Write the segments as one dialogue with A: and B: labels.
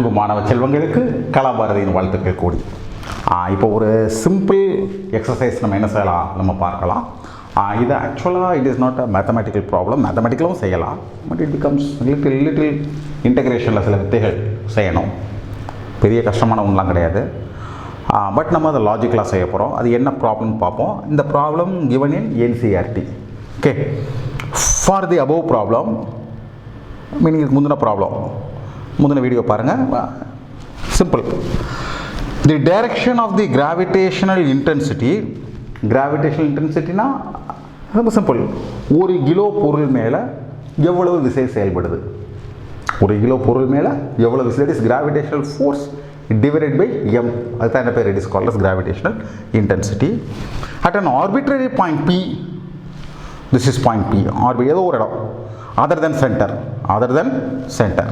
A: அன்பு மாணவ செல்வங்களுக்கு கலாபாரதியின் வாழ்த்துக்கள் கூடி. இப்போ ஒரு சிம்பிள் எக்ஸசைஸ் நம்ம என்ன செய்யலாம் நம்ம பார்க்கலாம். இது ஆக்சுவலாக it is not a mathematical problem. மேத்தமெட்டிக்கலும் செய்யலாம், பட் இட் பிகம்ஸ் லிட்டில் இன்டெகிரேஷனில் சில வித்தைகள் செய்யணும். பெரிய கஷ்டமான ஒன்றுலாம் கிடையாது. பட் நம்ம அதை லாஜிக்கலாக செய்ய போகிறோம். அது என்ன ப்ராப்ளம் பார்ப்போம். இந்த problem given in NCERT. Okay, for the above problem meaning இதுக்கு முந்தின வீடியோ பாருங்கள். Simple. The direction of the gravitational இன்டென்சிட்டினா ரொம்ப சிம்பிள். ஒரு கிலோ பொருள் மேலே எவ்வளவு விசை செயல்படுது, ஒரு கிலோ பொருள் மேலே எவ்வளவு விசை, is gravitational force divided by m. அதுதான் என்ன பேர், it is called as gravitational intensity at an arbitrary point p. This is point p, ஏதோ ஒரு இடம் other than center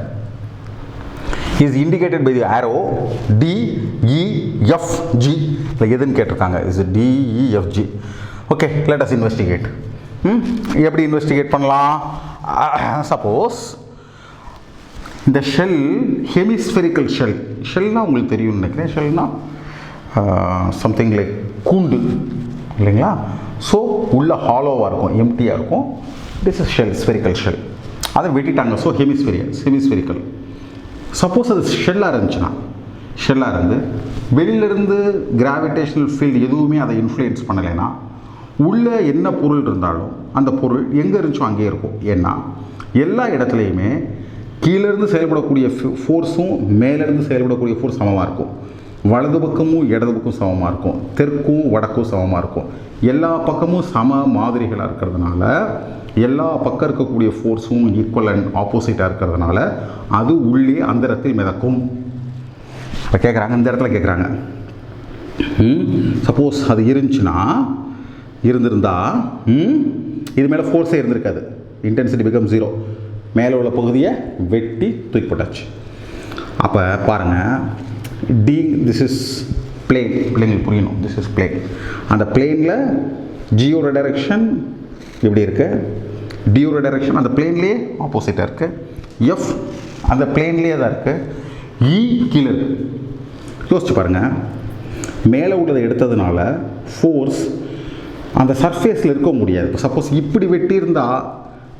A: is indicated by the arrow D, E, F, G. எதுன்னு கேட்டிருக்காங்க. is D, E, F, G. okay, let us investigate. எப்படி investigate பண்ணலாம்? Suppose இந்த shell hemispherical ஷெல்னால் உங்களுக்கு தெரியும்னு நினைக்கிறேன். ஷெல்னா சம்திங் லைக் கூண்டு இல்லைங்களா? ஸோ உள்ள ஹாலோவாக இருக்கும், எம்டியாக இருக்கும். This is shell, spherical shell. அதை வெட்டிட்டாங்க. So hemispherical. சப்போஸ் அது ஷெல்லாக இருந்து வெளியிலேருந்து கிராவிடேஷனல் ஃபீல்டு எதுவுமே அதை இன்ஃப்ளூயன்ஸ் பண்ணலைன்னா உள்ளே என்ன பொருள் இருந்தாலும் அந்த பொருள் எங்கே இருந்துச்சோ அங்கேயே இருக்கும். ஏன்னா எல்லா இடத்துலையுமே கீழேருந்து செயல்படக்கூடிய ஃபோர்ஸும் மேலேருந்து செயல்படக்கூடிய ஃபோர்ஸ் சமமாக இருக்கும். வலது பக்கமும் இடது பக்கம் சமமாக இருக்கும், தெற்கும் வடக்கும் சமமாக இருக்கும். எல்லா பக்கமும் சம மாதிரிகளாக இருக்கிறதுனால, எல்லா பக்கம் இருக்கக்கூடிய ஃபோர்ஸும் ஈக்குவல் அண்ட் ஆப்போசிட்டாக இருக்கிறதுனால அது உள்ளே அந்த இடத்தில் மிதக்கும். இப்போ கேட்குறாங்க, இந்த இடத்துல கேட்குறாங்க, சப்போஸ் அது இருந்திருந்தா இது மேலே ஃபோர்ஸே இருந்திருக்காது. Intensity become 0. மேலே உள்ள பகுதியை வெட்டி தூக்கி போட்டாச்சு. அப்போ பாருங்கள், திஸ் இஸ் பிளேன். பிள்ளைங்களுக்கு புரியணும், திஸ் இஸ் பிளேன். அந்த பிளேனில் ஜியோட டைரக்ஷன் எப்படி இருக்குது, டியோட டைரக்ஷன் அந்த பிளேன்லேயே ஆப்போசிட்டாக இருக்குது. எஃப் அந்த பிளேன்லேயே தான் இருக்குது. இ கீழே இருக்குது. யோசிச்சு பாருங்கள், மேலே உள்ளதை எடுத்ததுனால ஃபோர்ஸ் அந்த சர்ஃபேஸில் இருக்க முடியாது. சப்போஸ் இப்படி வெட்டியிருந்தால்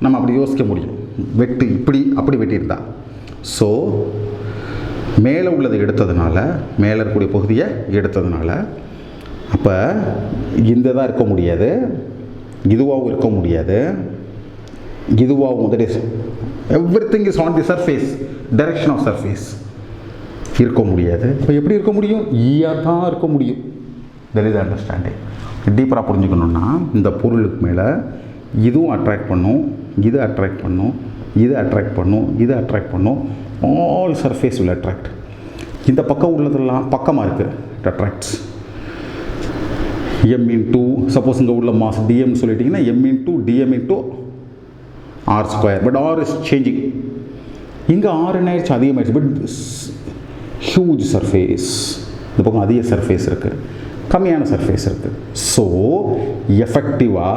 A: நம்ம அப்படி யோசிக்க முடியும், அப்படி வெட்டியிருந்தா. ஸோ மேலே உள்ளதை எடுத்ததுனால, மேலே இருக்கக்கூடிய பகுதியை எடுத்ததுனால, அப்போ இந்த தான் இருக்க முடியாது, இதுவாகவும் இருக்க முடியாது, இதுவாகவும், that is everything is on the surface, direction of surface இருக்க முடியாது. இப்போ எப்படி இருக்க முடியும்? ஈயாக தான் இருக்க முடியும். That is understanding. டீப்பராக புரிஞ்சுக்கணுன்னா, இந்த பொருளுக்கு மேலே இதுவும் அட்ராக்ட் பண்ணும், இது அட்ராக்ட் பண்ணும், இது அட்ராக்ட் பண்ணும், இது அட்ராக்ட் பண்ணும். All surface will attract. இந்த பக்கம் உள்ளதெல்லாம் பக்கமாக இருக்குது, it attracts. M into, suppose இங்கே உள்ள மாஸ் டிஎம் சொல்லிட்டிங்கன்னா M into dm into R square. But R is changing. இங்கே ஆர் என்ன ஆயிடுச்சு, அதிகமாகிடுச்சு. But huge surface. இந்த பக்கம் அதிக சர்ஃபேஸ் இருக்குது, கம்மியான சர்ஃபேஸ் இருக்குது. ஸோ எஃபெக்டிவாக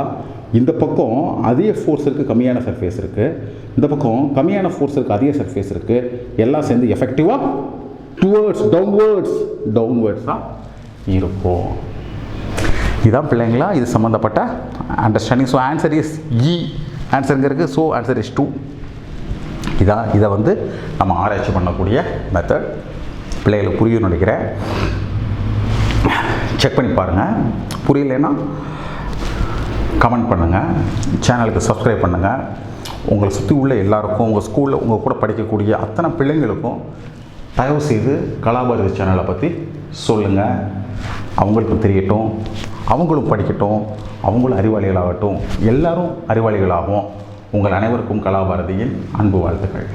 A: இந்த பக்கம் அதிக ஃபோர்ஸ் இருக்குது, கம்மியான சர்ஃபேஸ் இருக்குது. இந்த பக்கம் கம்மியான ஃபோர்ஸ் இருக்குது, அதிக சர்ஃபேஸ் இருக்குது. எல்லாம் சேர்ந்து எஃபெக்டிவாக டவுன்வர்ட்ஸாக இருக்கும். இதுதான் பிள்ளைங்களா இது சம்மந்தப்பட்ட அண்டர்ஸ்டாண்டிங். ஸோ ஆன்சர் இஸ் இ. ஆன்சருங்க இருக்குது. So answer is 2. இதை நம்ம ஆராய்ச்சி பண்ணக்கூடிய மெத்தட். பிள்ளைகளுக்கு புரியும்னு நினைக்கிறேன். செக் பண்ணி பாருங்கள். புரியலைன்னா கமெண்ட் பண்ணுங்கள், சேனலுக்கு சப்ஸ்கிரைப் பண்ணுங்கள். உங்களை சுற்றி உள்ள எல்லாருக்கும், உங்கள் ஸ்கூலில் உங்கள் கூட படிக்கக்கூடிய அத்தனை பிள்ளைங்களுக்கும் தயவுசெய்து கலாபாரதி சேனலை பற்றி சொல்லுங்கள். அவங்களுக்கும் தெரியட்டும், அவங்களும் படிக்கட்டும், அவங்களும் அறிவாளிகளாகட்டும், எல்லாரும் அறிவாளிகளாகும். உங்கள் அனைவருக்கும் கலாபாரதியின் அன்பு வாழ்த்துக்கள்.